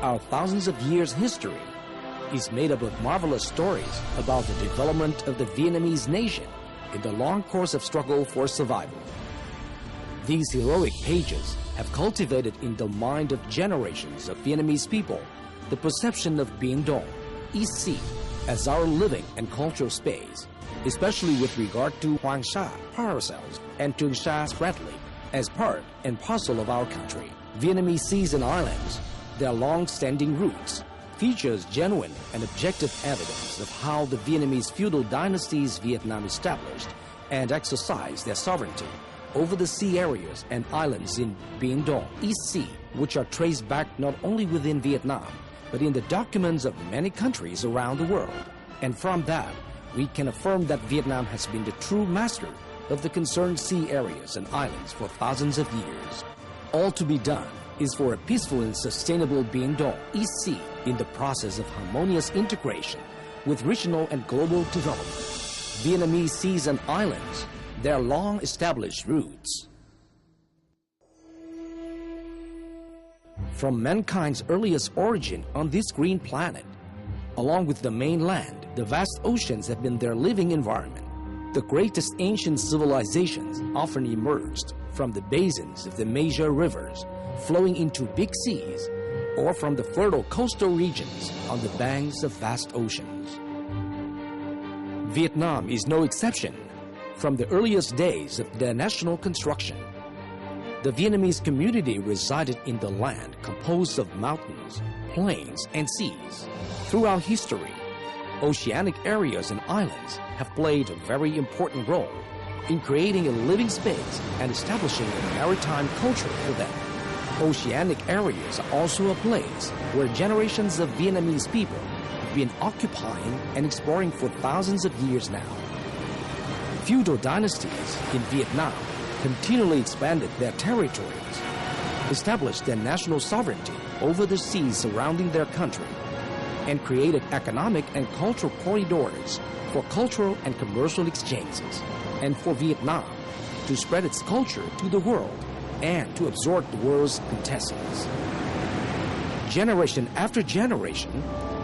Our thousands of years history is made up of marvelous stories about the development of the Vietnamese nation in the long course of struggle for survival. These heroic pages have cultivated in the mind of generations of Vietnamese people the perception of Biển, East Sea, as our living and cultural space, especially with regard to Hoàng Sa, Paracels, and Trường Sa, Spratly, as part and parcel of our country. Vietnamese seas and islands, their long-standing roots, features genuine and objective evidence of how the Vietnamese feudal dynasties Vietnam established and exercised their sovereignty over the sea areas and islands in Biển, East Sea, which are traced back not only within Vietnam, but in the documents of many countries around the world. And from that, we can affirm that Vietnam has been the true master of the concerned sea areas and islands for thousands of years. All to be done is for a peaceful and sustainable Biển, East Sea, in the process of harmonious integration with regional and global development. Vietnamese seas and islands, their long-established roots. From mankind's earliest origin on this green planet, along with the mainland, the vast oceans have been their living environment. The greatest ancient civilizations often emerged from the basins of the major rivers flowing into big seas, or from the fertile coastal regions on the banks of vast oceans. Vietnam is no exception. From the earliest days of their national construction, the Vietnamese community resided in the land composed of mountains, plains, and seas. Throughout history, oceanic areas and islands have played a very important role in creating a living space and establishing a maritime culture for them. Oceanic areas are also a place where generations of Vietnamese people have been occupying and exploring for thousands of years now. Feudal dynasties in Vietnam continually expanded their territories, established their national sovereignty over the seas surrounding their country, and created economic and cultural corridors for cultural and commercial exchanges, and for Vietnam to spread its culture to the world and to absorb the world's quintessence. Generation after generation,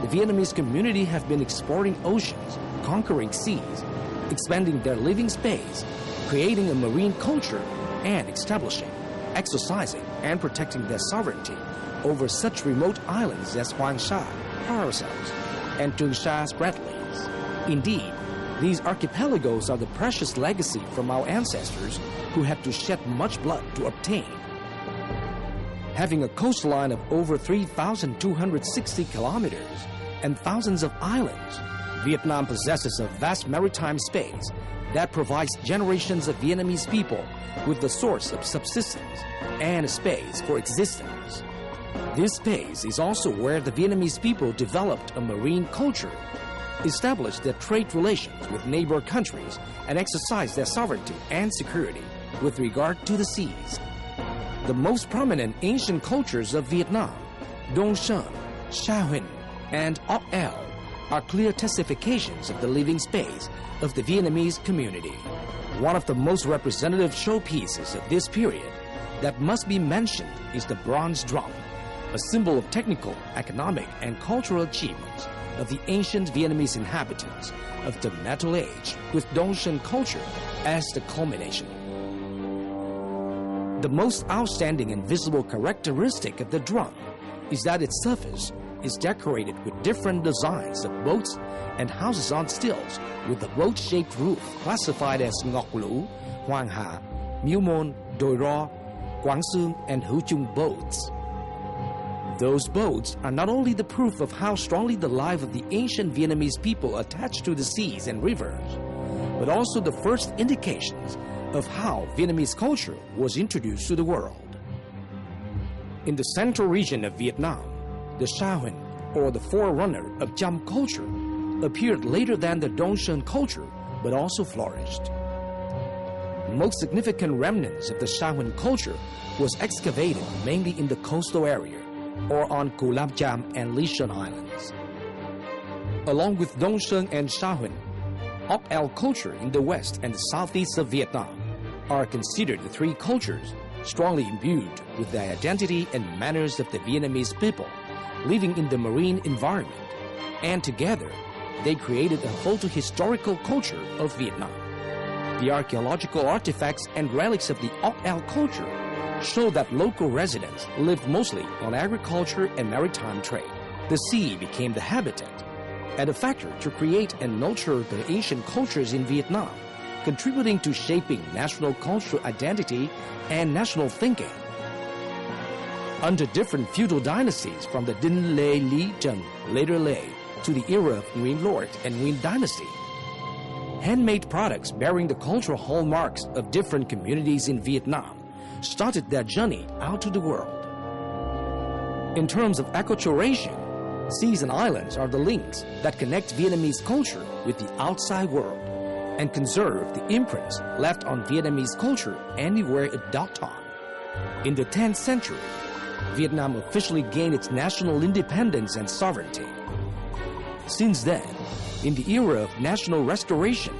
the Vietnamese community have been exploring oceans, conquering seas, expanding their living space, creating a marine culture, and establishing, exercising, and protecting their sovereignty over such remote islands as Hoàng Sa, Paracels, and Trường Sa, Spratlys. Indeed, these archipelagos are the precious legacy from our ancestors who had to shed much blood to obtain. Having a coastline of over 3,260 kilometers and thousands of islands, Vietnam possesses a vast maritime space that provides generations of Vietnamese people with the source of subsistence and a space for existence. This space is also where the Vietnamese people developed a marine culture, established their trade relations with neighbor countries, and exercised their sovereignty and security with regard to the seas. The most prominent ancient cultures of Vietnam, Dong Son, Sa Huỳnh, and Oc El, are clear testifications of the living space of the Vietnamese community. One of the most representative showpieces of this period that must be mentioned is the bronze drum, a symbol of technical, economic, and cultural achievements of the ancient Vietnamese inhabitants of the Metal Age, with Dong Son culture as the culmination. The most outstanding and visible characteristic of the drum is that its surface is decorated with different designs of boats and houses on stilts with a boat-shaped roof classified as Ngọc Lũ, Hoàng Hà, Miếu Môn, Đồi Ro, Quảng Sương, and Hữu Chung boats. Those boats are not only the proof of how strongly the life of the ancient Vietnamese people attached to the seas and rivers, but also the first indications of how Vietnamese culture was introduced to the world. In the central region of Vietnam, the Sa Huỳnh, or the forerunner of Cham culture, appeared later than the Dong Son culture, but also flourished. Most significant remnants of the Sa Huỳnh culture was excavated mainly in the coastal area, or on Cù Lam Cham and Lý Sơn Islands. Along with Dong Son and Sa Huỳnh, Oc El culture in the west and the southeast of Vietnam are considered the three cultures strongly imbued with the identity and manners of the Vietnamese people living in the marine environment, and together they created a photo-historical culture of Vietnam. The archaeological artifacts and relics of the Oc-Al culture show that local residents lived mostly on agriculture and maritime trade. The sea became the habitat and a factor to create and nurture the ancient cultures in Vietnam, contributing to shaping national cultural identity and national thinking. Under different feudal dynasties from the Dinh Lê Lý Trần, later Lê, to the era of Nguyen Lord and Nguyen dynasty, handmade products bearing the cultural hallmarks of different communities in Vietnam started their journey out to the world. In terms of acculturation, seas and islands are the links that connect Vietnamese culture with the outside world and conserve the imprints left on Vietnamese culture anywhere it docked on. In the 10th century, Vietnam officially gained its national independence and sovereignty. Since then, in the era of national restoration,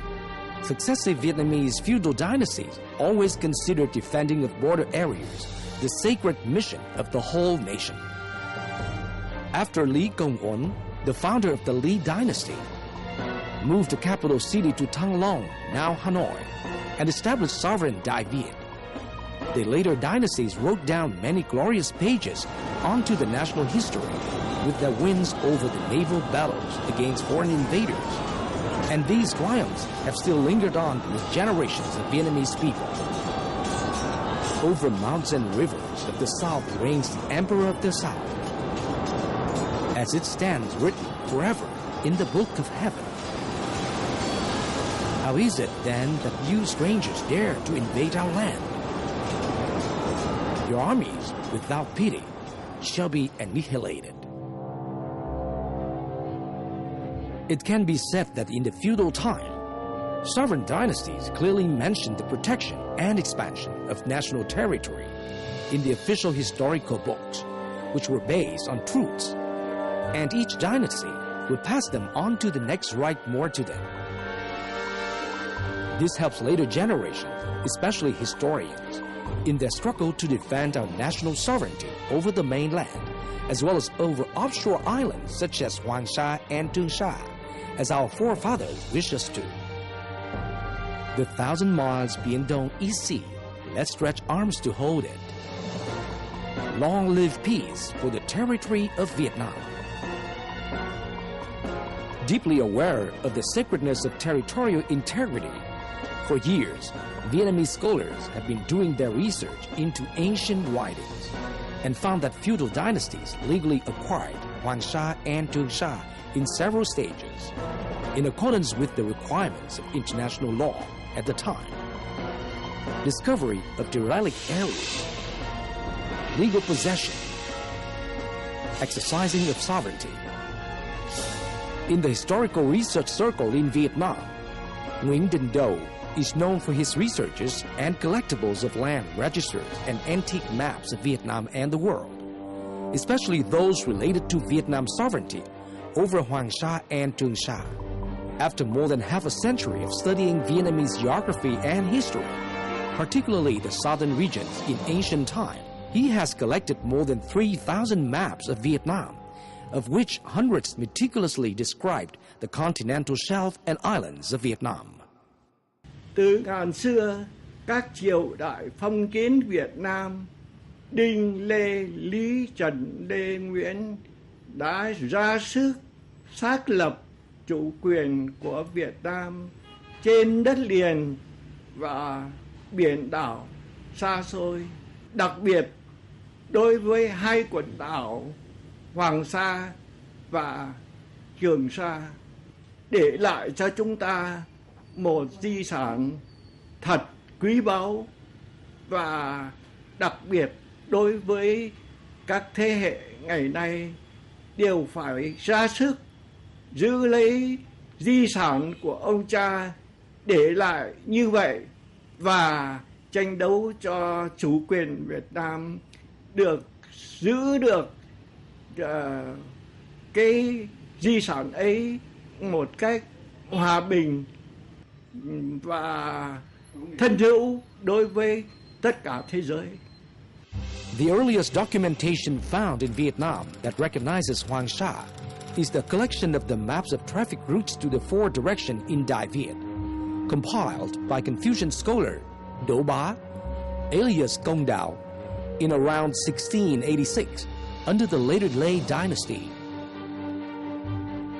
successive Vietnamese feudal dynasties always considered defending of border areas the sacred mission of the whole nation. After Lý Công Uẩn, the founder of the Lý dynasty, moved the capital city to Thăng Long, now Hanoi, and established sovereign Đại Việt, the later dynasties wrote down many glorious pages onto the national history with their wins over the naval battles against foreign invaders. And these triumphs have still lingered on with generations of Vietnamese people. Over mountains and rivers of the South reigns the Emperor of the South, as it stands written forever in the Book of Heaven. How is it then that you strangers dare to invade our land? Your armies, without pity, shall be annihilated. It can be said that in the feudal time, sovereign dynasties clearly mentioned the protection and expansion of national territory in the official historical books, which were based on truths, and each dynasty would pass them on to the next right more to them. This helps later generations, especially historians, in their struggle to defend our national sovereignty over the mainland, as well as over offshore islands such as Hoàng Sa and Trường Sa, as our forefathers wish us to. The 1,000 miles Biển Đông is sea, let's stretch arms to hold it. Long live peace for the territory of Vietnam. Deeply aware of the sacredness of territorial integrity, for years, Vietnamese scholars have been doing their research into ancient writings and found that feudal dynasties legally acquired Hoàng Sa and Trường Sa in several stages, in accordance with the requirements of international law at the time. Discovery of derelict areas, legal possession, exercising of sovereignty. In the historical research circle in Vietnam, Nguyễn Đình Đâu is known for his researches and collectibles of land registers and antique maps of Vietnam and the world, especially those related to Vietnam's sovereignty over Hoàng Sa and Trường Sa. After more than half a century of studying Vietnamese geography and history, particularly the southern regions in ancient time, he has collected more than 3,000 maps of Vietnam, of which hundreds meticulously described the continental shelf and islands of Vietnam. Từ ngàn xưa, các triều đại phong kiến Việt Nam, Đinh, Lê, Lý, Trần, Lê, Nguyễn đã ra sức xác lập chủ quyền của Việt Nam trên đất liền và biển đảo xa xôi, đặc biệt đối với hai quần đảo Hoàng Sa và Trường Sa, để lại cho chúng ta một di sản thật quý báu và đặc biệt đối với các thế hệ ngày nay đều phải ra sức giữ lấy di sản của ông cha để lại như vậy và tranh đấu cho chủ quyền Việt Nam được giữ được cái di sản ấy một cách hòa bình và thân hữu đối với tất cả thế giới. The earliest documentation found in Vietnam that recognizes Hoàng Sa is the collection of the maps of traffic routes to the four directions in Đại Việt, compiled by Confucian scholar Đỗ Bá, alias Công Đào, in around 1686 under the later Lê dynasty.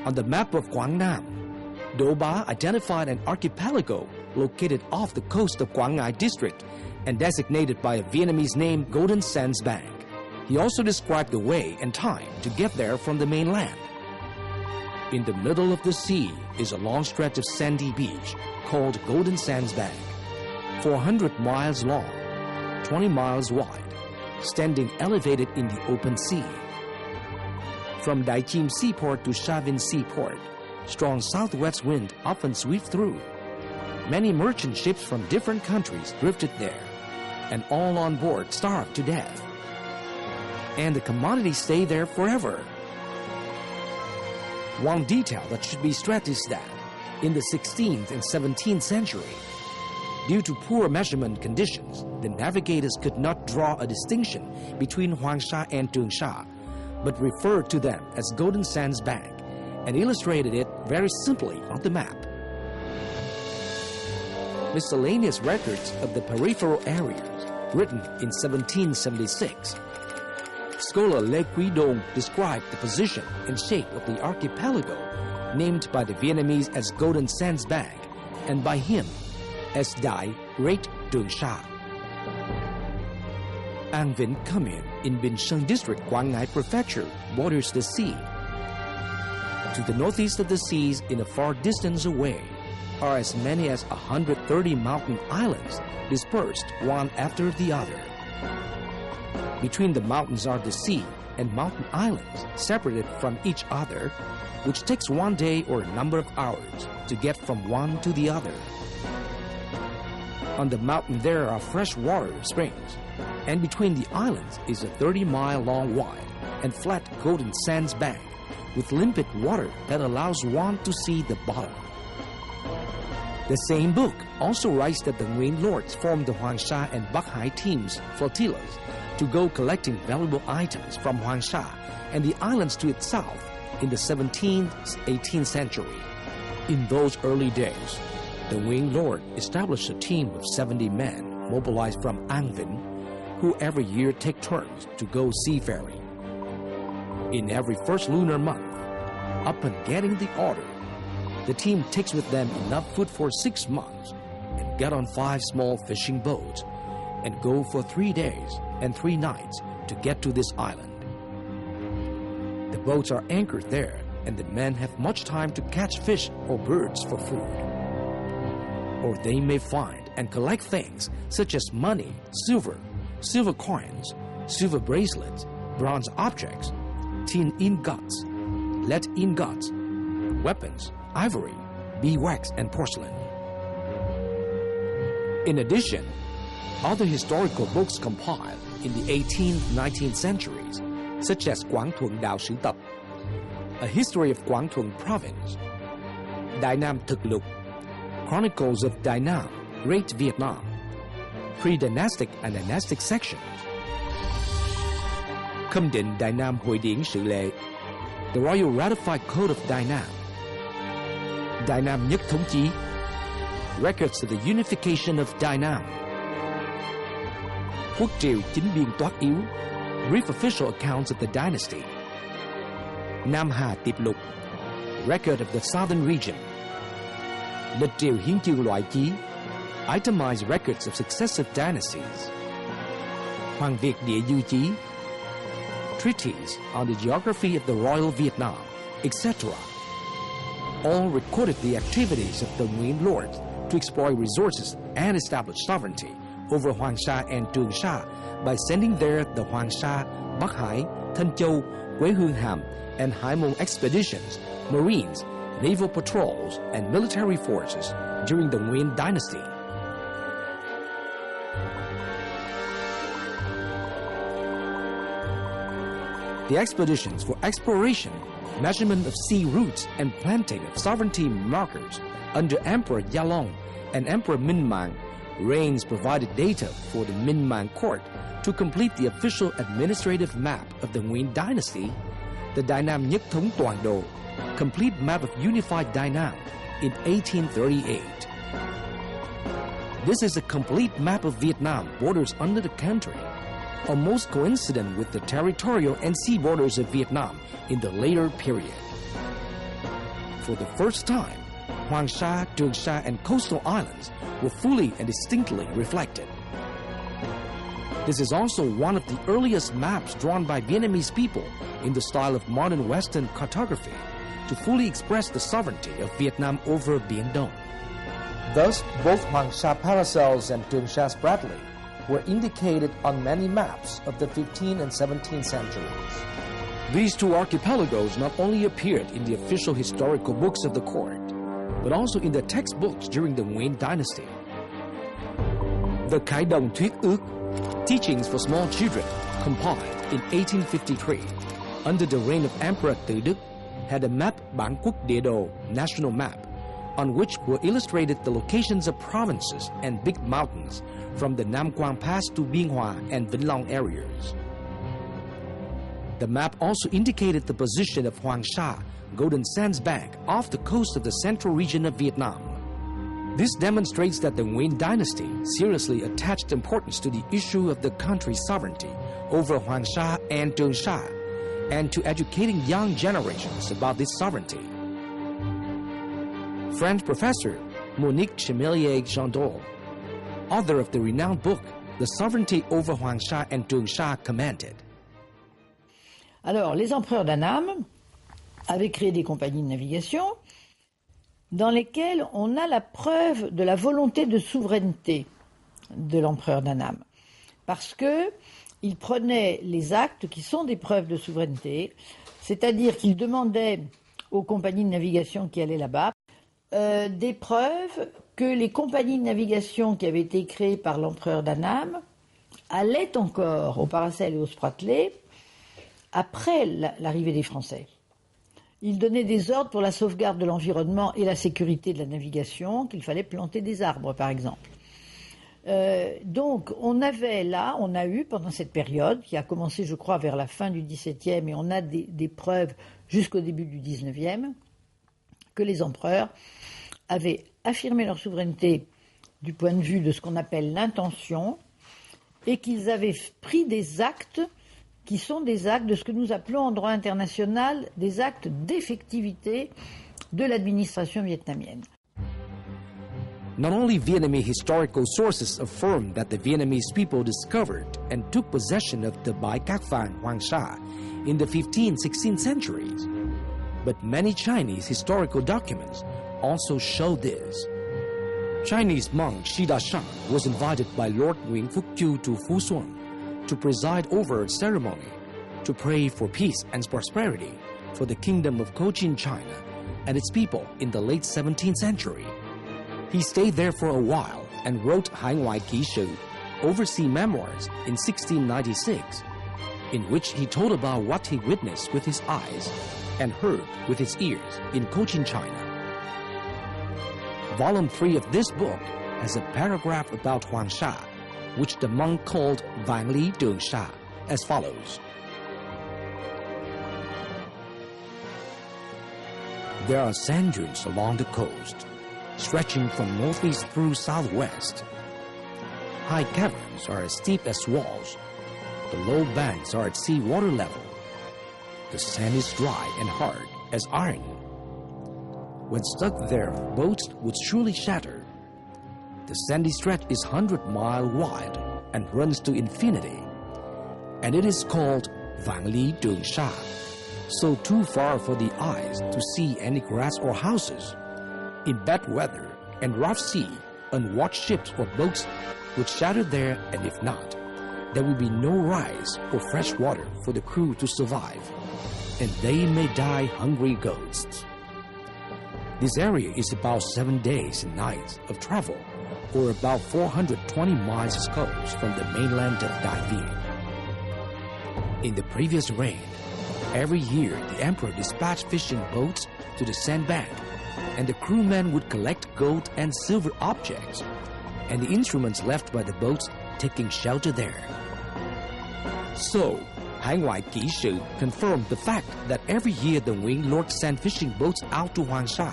On the map of Quảng Nam, Đỗ Bá identified an archipelago located off the coast of Quảng Ngãi district and designated by a Vietnamese name Golden Sands Bank. He also described the way and time to get there from the mainland. In the middle of the sea is a long stretch of sandy beach called Golden Sands Bank, 400 miles long, 20 miles wide, standing elevated in the open sea. From Đại Chim Seaport to Sa Vinh Seaport, strong southwest wind often sweeps through. Many merchant ships from different countries drifted there, and all on board starved to death. And the commodities stay there forever. One detail that should be stressed is that in the 16th and 17th century, due to poor measurement conditions, the navigators could not draw a distinction between Hoàng Sa and Trường Sa, but referred to them as Golden Sands Bank and illustrated it very simply on the map. Miscellaneous records of the peripheral areas, written in 1776. Scholar Lê Quý Đôn described the position and shape of the archipelago, named by the Vietnamese as Golden Sands Bank, and by him as Đại Great Trường Sa. An Vĩnh Commune in Bình Sơn District, Quảng Ngãi Prefecture, borders the sea. To the northeast of the seas, in a far distance away, are as many as 130 mountain islands dispersed one after the other. Between the mountains are the sea and mountain islands separated from each other, which takes one day or a number of hours to get from one to the other. On the mountain there are fresh water springs, and between the islands is a 30-mile long wide and flat golden sands bank with limpid water that allows one to see the bottom. The same book also writes that the Nguyen lords formed the Hoàng Sa and Bắc Hải teams, flotillas, to go collecting valuable items from Hoàng Sa and the islands to its south in the 17th, 18th century. In those early days, the Nguyen lord established a team of 70 men mobilized from An Vĩnh, who every year take turns to go seafaring. In every first lunar month, upon getting the order, the team takes with them enough food for 6 months and get on 5 small fishing boats and go for 3 days and 3 nights to get to this island. The boats are anchored there, and the men have much time to catch fish or birds for food. Or they may find and collect things such as money, silver coins, silver bracelets, bronze objects, tin ingots, lead ingots, weapons, ivory, beeswax, and porcelain. In addition, other historical books compiled in the 18th, 19th centuries, such as Quảng Thuận Đạo Sử Tập, A History of Quảng Thuận Province, Đại Nam Thực Lục, Chronicles of Đại Nam, Great Vietnam, Pre-Dynastic and Dynastic Sections, Khâm định Đại Nam Hội điển Sự lệ, The Royal Ratified Code of Đại Nam, Đại Nam Nhất Thống Chí, Records of the Unification of Đại Nam, Quốc triều chính biên toát yếu, Brief Official Accounts of the Dynasty, Nam Hà Tiệp Lục, Record of the Southern Region, Lịch triều hiến chương loại chí, Itemized records of successive dynasties, Hoàng Việt địa dư chí, Treatise on the geography of the Royal Vietnam, etc. All recorded the activities of the Nguyen lords to exploit resources and establish sovereignty over Hoàng Sa and Trường Sa by sending there the Hoàng Sa, Bắc Hải, Thân Châu, Quế Hương Hàm, and Hải Môn expeditions, marines, naval patrols, and military forces during the Nguyen dynasty. The expeditions for exploration, measurement of sea routes, and planting of sovereignty markers under Emperor Gia Long and Emperor Minh Mang reigns provided data for the Minh Mang court To complete the official administrative map of the Nguyen dynasty, the Đại Nam Nhất Thống Toàn Đồ, complete map of unified Đại Nam, in 1838. This is a complete map of Vietnam borders under the country, almost coincident with the territorial and sea borders of Vietnam in the later period. For the first time, Hoàng Sa, Trường Sa, and coastal islands were fully and distinctly reflected. This is also one of the earliest maps drawn by Vietnamese people in the style of modern Western cartography to fully express the sovereignty of Vietnam over Biển Đông. Thus, both Hoàng Sa paracels and Trường Sa spratly were indicated on many maps of the 15th and 17th centuries. These two archipelagos not only appeared in the official historical books of the court, but also in the textbooks during the Nguyen dynasty. The Khai Đồng Thuyết Ước, Teachings for Small Children, compiled in 1853 under the reign of Emperor Tự Đức, had a map Bản Quốc Địa Đồ, national map, on which were illustrated the locations of provinces and big mountains from the Nam Quang Pass to Biên Hòa and Vĩnh Long areas. The map also indicated the position of Hoàng Sa, Golden Sands Bank, off the coast of the central region of Vietnam. This demonstrates that the Nguyen dynasty seriously attached importance to the issue of the country's sovereignty over Hoàng Sa and Trường Sa, and to educating young generations about this sovereignty. French professor Monique Chemelier-Jandol, author of the renowned book The Sovereignty over Hoàng Sa and Trường Sa, commented. Alors, les empereurs d'Annam avaient créé des compagnies de navigation dans lesquelles on a la preuve de la volonté de souveraineté de l'empereur d'Annam. Parce que il prenait les actes qui sont des preuves de souveraineté, c'est-à-dire qu'il demandait aux compagnies de navigation qui allaient là-bas des preuves que les compagnies de navigation qui avaient été créées par l'empereur d'Annam allaient encore au paracel et au spratly après l'arrivée des Français. Il donnait des ordres pour la sauvegarde de l'environnement et la sécurité de la navigation, qu'il fallait planter des arbres, par exemple. Donc, on a eu, pendant cette période, qui a commencé, je crois, vers la fin du XVIIe, et on a des preuves jusqu'au début du XIXe, que les empereurs avaient affirmé leur souveraineté du point de vue de ce qu'on appelle l'intention, et qu'ils avaient pris des actes qui sont des actes de ce que nous appelons en droit international des actes d'effectivité de l'administration vietnamienne. Not only Vietnamese historical sources affirm that the Vietnamese people discovered and took possession of the Bai Các Phàn Hoàng Sa in the 15th, 16th centuries, but many Chinese historical documents also show this. Chinese monk Shi Da-shang was invited by Lord Nguyen Phuc Chu to Phu Xuan to preside over a ceremony to pray for peace and prosperity for the kingdom of Cochin China and its people in the late 17th century. He stayed there for a while and wrote Hải Ngoại Ký Sự, Overseas Memoirs, in 1696, in which he told about what he witnessed with his eyes and heard with his ears in Cochin China. Volume 3 of this book has a paragraph about Hoàng Sa, which the monk called Vạn Lý Trường Sa, as follows. There are sand dunes along the coast, stretching from northeast through southwest. High caverns are as steep as walls. The low banks are at sea water level. The sand is dry and hard as iron. When stuck there, boats would surely shatter. The sandy stretch is 100 miles wide and runs to infinity, and it is called Vạn Lý Trường Sa, so too far for the eyes to see any grass or houses. In bad weather and rough sea, unwatched ships or boats would shatter there, and if not, there will be no rice or fresh water for the crew to survive, and they may die hungry ghosts. This area is about 7 days and nights of travel, or about 420 miles coast from the mainland of Dai Viet. In the previous reign, every year the emperor dispatched fishing boats to the sandbank, and the crewmen would collect gold and silver objects, and the instruments left by the boats taking shelter there. So, Hải ngoại kỹ sự confirmed the fact that every year the Wing Lord sent fishing boats out to Huangsha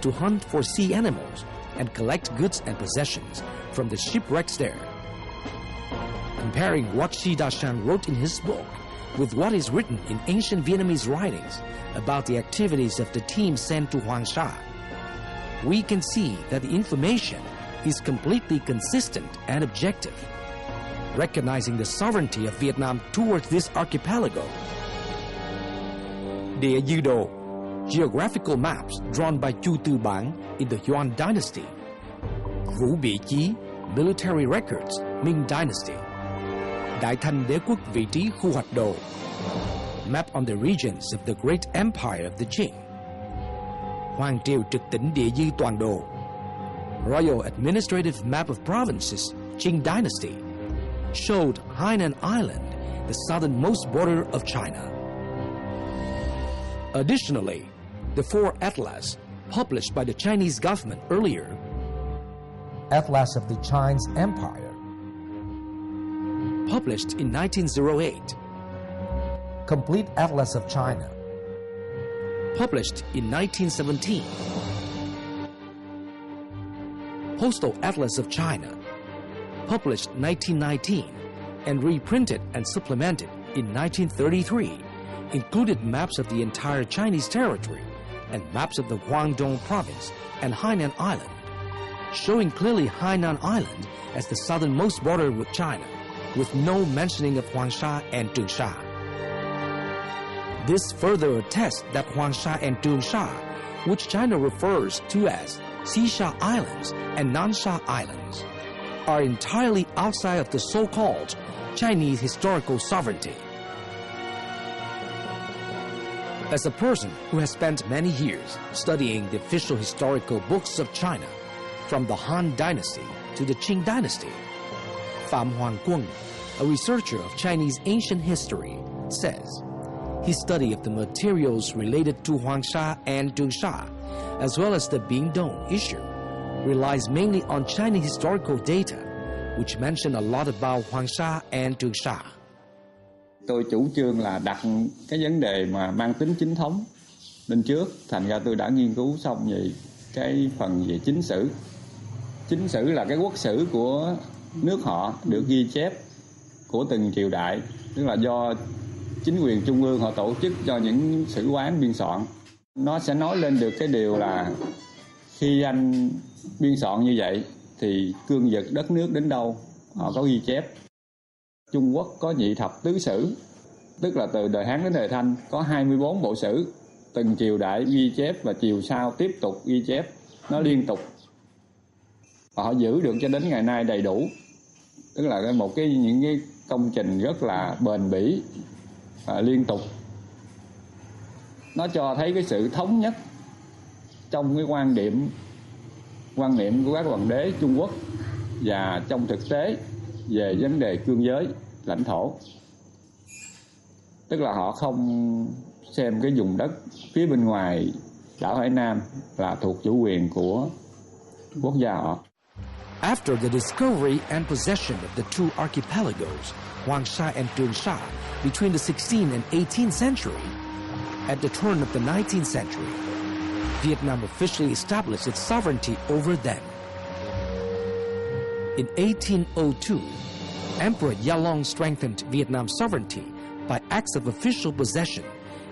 to hunt for sea animals and collect goods and possessions from the shipwrecks there. Comparing what Shi Dashan wrote in his book with what is written in ancient Vietnamese writings about the activities of the team sent to Huangsha, we can see that the information is completely consistent and objective, recognizing the sovereignty of Vietnam towards this archipelago. Địa Dư Đồ, geographical maps drawn by Chu Tư Bảng in the Yuan dynasty. Vũ Bị Chí, military records, Ming dynasty. Đại Thanh Đế quốc vị trí khu hoạch đồ, map on the regions of the great empire of the Qing. Hoàng triều trực tỉnh địa dư toàn đồ, Royal Administrative Map of Provinces, Qing Dynasty, showed Hainan Island, the southernmost border of China. Additionally, the four atlas published by the Chinese government earlier, Atlas of the Chinese Empire, published in 1908, Complete Atlas of China, published in 1917, Postal Atlas of China, published 1919 and reprinted and supplemented in 1933, included maps of the entire Chinese territory and maps of the Guangdong province and Hainan Island, showing clearly Hainan Island as the southernmost border with China, with no mentioning of Huangsha and Tungsha. This further attests that Huangsha and Tungsha, which China refers to as Xisha Islands and Nansha Islands, are entirely outside of the so-called Chinese historical sovereignty. As a person who has spent many years studying the official historical books of China, from the Han Dynasty to the Qing Dynasty, Phạm Hoàng Quân, a researcher of Chinese ancient history, says his study of the materials related to Huangsha and Tungsha, as well as the Bingdong issue, relies mainly on Chinese historical data, which mention a lot about Huangsha and Tungsha. Tôi chủ trương là đặt cái vấn đề mà mang tính chính thống lên trước, thành ra tôi đã nghiên cứu xong về cái phần về chính sử. Chính sử là cái quốc sử của nước họ được ghi chép của từng triều đại, tức là do chính quyền trung ương họ tổ chức cho những sử quán biên soạn. Nó sẽ nói lên được cái điều là khi anh biên soạn như vậy thì cương vực đất nước đến đâu họ có ghi chép. Trung Quốc có nhị thập tứ sử, tức là từ đời Hán đến đời Thanh có 24 bộ sử, từng triều đại ghi chép và triều sau tiếp tục ghi chép, nó liên tục. Và họ giữ được cho đến ngày nay đầy đủ, tức là những cái công trình rất là bền bỉ và liên tục. Nó cho thấy cái sự thống nhất trong cái quan niệm của các hoàng đế Trung Quốc và trong thực tế về vấn đề cương giới, lãnh thổ. Tức là họ không xem cái vùng đất phía bên ngoài đảo Hải Nam là thuộc chủ quyền của quốc gia họ. After the discovery and possession of the two archipelagos, Huangsha and Tungsha, between the 16th and 18th century, at the turn of the 19th century, Vietnam officially established its sovereignty over them. In 1802, Emperor Yalong strengthened Vietnam's sovereignty by acts of official possession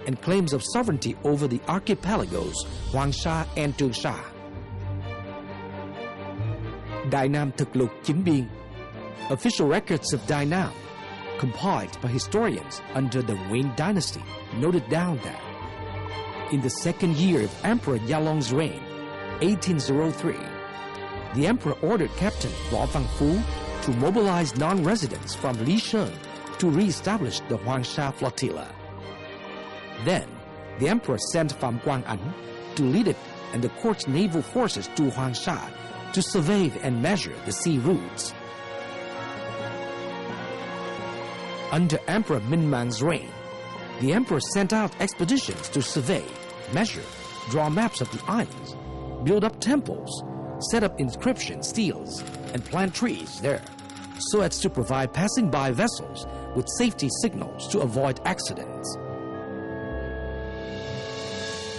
and claims of sovereignty over the archipelagos Huangsha and Tungsha. Đại Nam Thực Lục Chính Biên, official records of Đại Nam, compiled by historians under the Nguyen dynasty, noted down that in the second year of Emperor Yalong's reign, 1803, the emperor ordered Captain Võ Văn Phú to mobilize non-residents from Lisheng to re-establish the Huangsha flotilla. Then, the emperor sent Phạm Quang Ấn to lead it and the court's naval forces to Huangsha to survey and measure the sea routes. Under Emperor Minh Mang's reign, the emperor sent out expeditions to survey, measure, draw maps of the islands, build up temples, set up inscription steels, and plant trees there, so as to provide passing by vessels with safety signals to avoid accidents.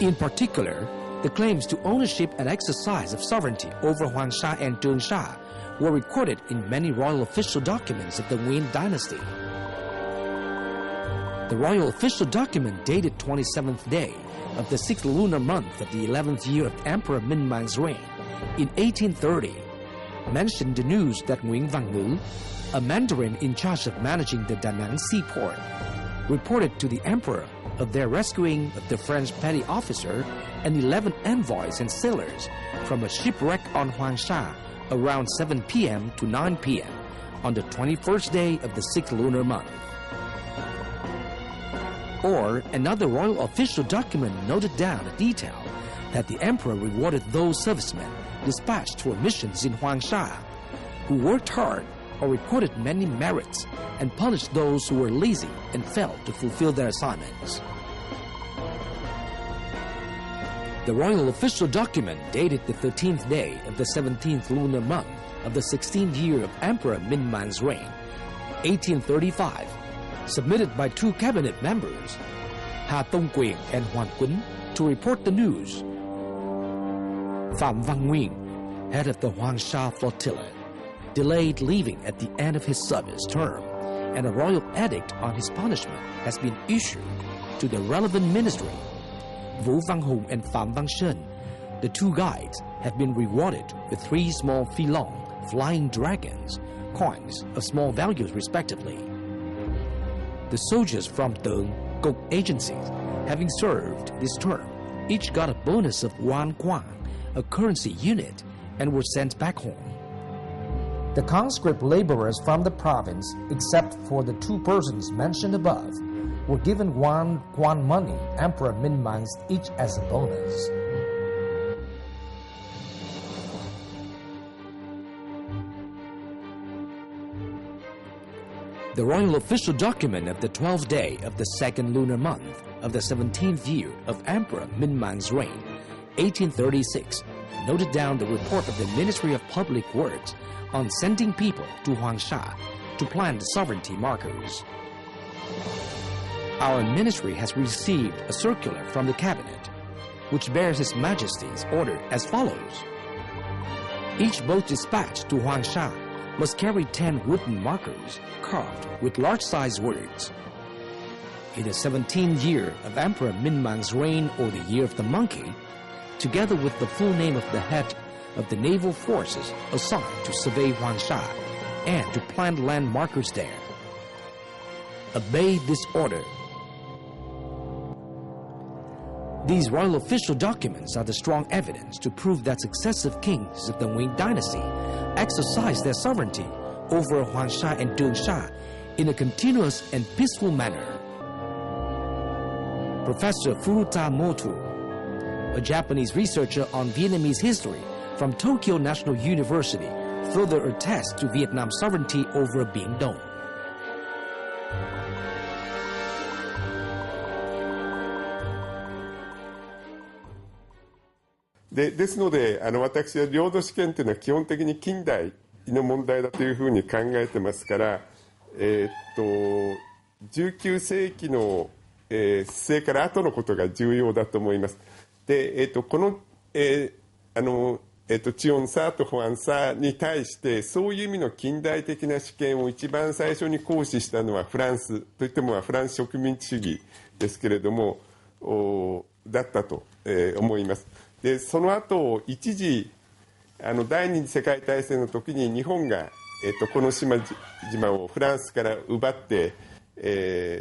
In particular, the claims to ownership and exercise of sovereignty over Huangsha and Zhengsha were recorded in many royal official documents of the Nguyen dynasty. The royal official document dated 27th day of the 6th lunar month of the 11th year of Emperor Minh Mang's reign in 1830 mentioned the news that Nguyen Van Ngữ, a mandarin in charge of managing the Da Nang seaport, reported to the emperor of their rescuing of the French petty officer and 11 envoys and sailors from a shipwreck on Huangsha around 7 p.m. to 9 p.m. on the 21st day of the 6th lunar month. Or another royal official document noted down a detail that the emperor rewarded those servicemen dispatched for missions in Huangsha who worked hard or recorded many merits and punished those who were lazy and failed to fulfill their assignments. The royal official document dated the 13th day of the 17th lunar month of the 16th year of Emperor Minh Mang's reign, 1835, submitted by two cabinet members, Hà Tông Quyền and Hoàn Quýnh, to report the news. Phạm Văn Nguyên, head of the Huangsha flotilla, delayed leaving at the end of his service term, and a royal edict on his punishment has been issued to the relevant ministry. Vũ Văn Hùng and Phạm Văn Sơn, the two guides, have been rewarded with 3 small filong, flying dragons, coins of small values respectively. The soldiers from the Cục agencies, having served this term, each got a bonus of 1 Quang, a currency unit, and were sent back home. The conscript laborers from the province, except for the 2 persons mentioned above, were given 1 Quan money, Emperor Minh Mang's, each as a bonus. The royal official document of the 12th day of the 2nd lunar month of the 17th year of Emperor Minh Mang's reign, 1836, noted down the report of the Ministry of Public Works on sending people to Huangsha to plant the sovereignty markers. Our ministry has received a circular from the cabinet, which bears His Majesty's order as follows. Each boat dispatched to Huangsha must carry 10 wooden markers carved with large-sized words. In the 17th year of Emperor Minh Mang's reign, or the year of the monkey, together with the full name of the head of the naval forces assigned to survey Huangsha and to plant land markers there. Obey this order. These royal official documents are the strong evidence to prove that successive kings of the Nguyen dynasty exercised their sovereignty over Huangsha and Zhengsha in a continuous and peaceful manner. Professor Furuta Motu, a Japanese researcher on Vietnamese history from Tokyo National University, further attests to Vietnam's sovereignty over Biển Đông.ですので、私は領土主権というのは基本的に近代の問題だというふうに考えてますから、19世紀の、末から後のことが重要だと思います。で、この、チオンサーとホアンサーに対してそういう意味の近代的な主権を一番最初に行使したのはフランスといってもフランス植民地主義ですけれどもだったと、思います。でその後一時第二次世界大戦の時に日本が、この島々をフランスから奪って、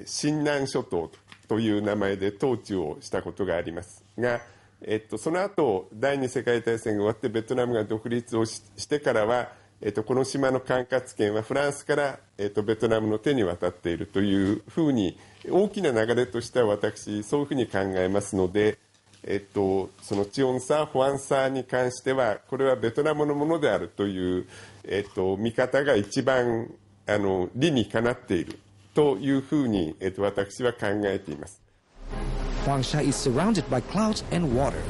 新南諸島という名前で統治をしたことがありますが、その後第二次世界大戦が終わってベトナムが独立をしてからは、この島の管轄権はフランスから、ベトナムの手に渡っているというふうに大きな流れとしては私そういうふうに考えますので、そのチオンサー、ホアンサーに関してはこれはベトナムのものであるという、見方が一番理にかなっているというふうに、私は考えています。Huangsha is surrounded by clouds and waters.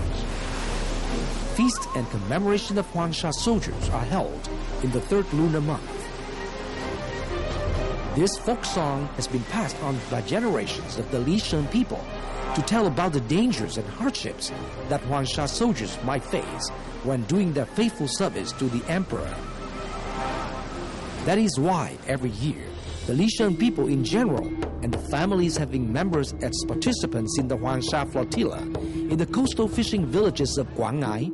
Feast and commemoration of Huangsha soldiers are held in the 3rd lunar month. This folk song has been passed on by generations of the Lishan people to tell about the dangers and hardships that Huangsha soldiers might face when doing their faithful service to the emperor. That is why every year, the Lishan people in general and the families having members as participants in the Huangsha flotilla in the coastal fishing villages of Guangai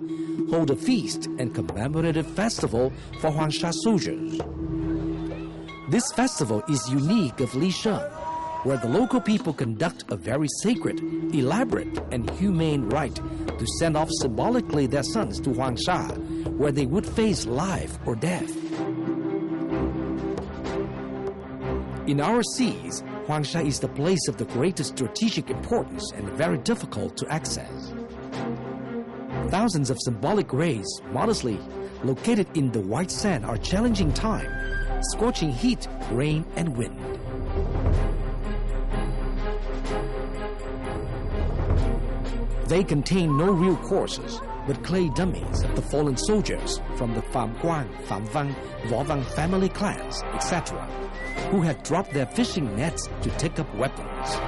hold a feast and commemorative festival for Huangsha soldiers. This festival is unique of Lishan, where the local people conduct a very sacred, elaborate, and humane rite to send off symbolically their sons to Huangsha, where they would face life or death. In our seas, Huangsha is the place of the greatest strategic importance and very difficult to access. Thousands of symbolic graves, modestly located in the white sand, are challenging time, scorching heat, rain, and wind. They contain no real corpses, but clay dummies of the fallen soldiers from the Pham Quang, Pham Vang, Vo Vang family clans, etc., who had dropped their fishing nets to take up weapons.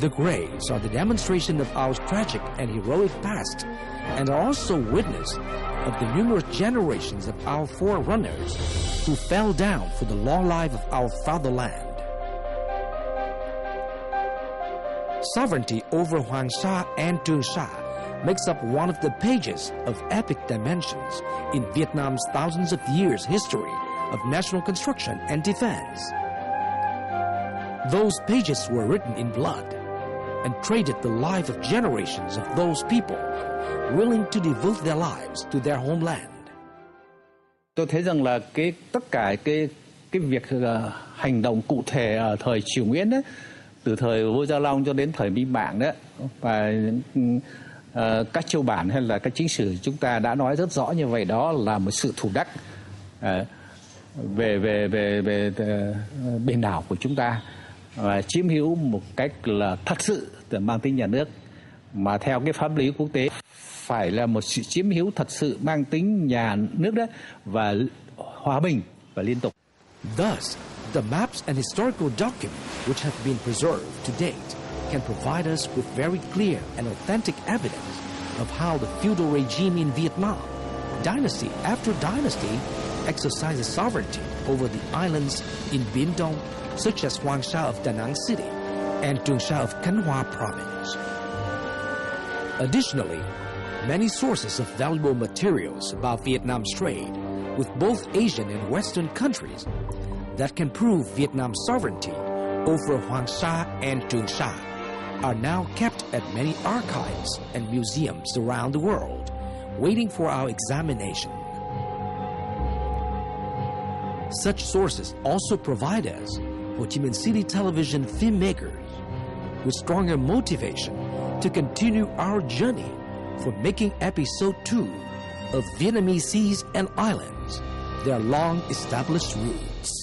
The graves are the demonstration of our tragic and heroic past, and are also witness of the numerous generations of our forerunners who fell down for the long life of our fatherland. Sovereignty over Huangsha and Tuansha makes up one of the pages of epic dimensions in Vietnam's thousands of years history of national construction and defense. Those pages were written in blood and traded the life of generations of those people willing to devote their lives to their homeland. Tôi thấy rằng là tất cả cái việc hành động cụ thể ở thời Triều Nguyễn đấy, từ thời vua Gia Long cho đến thời Minh Mạng đấy, và các châu bản hay là các chính sử chúng ta đã nói rất rõ như vậy, đó là một sự thủ đắc về biển đảo của chúng ta, và chiếm hữu một cách là thật sự mang tính nhà nước, mà theo cái pháp lý quốc tế phải là một sự chiếm hữu thật sự mang tính nhà nước đó, và hòa bình và liên tục. Thus, the maps and historical documents which have been preserved to date can provide us with very clear and authentic evidence of how the feudal regime in Vietnam, dynasty after dynasty, exercises sovereignty over the islands in Biển, such as Huangsha of Da Nang City and Tuansha of Can Hoa Province. Additionally, many sources of valuable materials about Vietnam's trade with both Asian and Western countries that can prove Vietnam's sovereignty over Huangsha and Tuansha are now kept at many archives and museums around the world, waiting for our examination. Such sources also provide us, Ho Chi Minh City television filmmakers, with stronger motivation to continue our journey for making episode 2 of Vietnamese Seas and Islands, their long-established roots.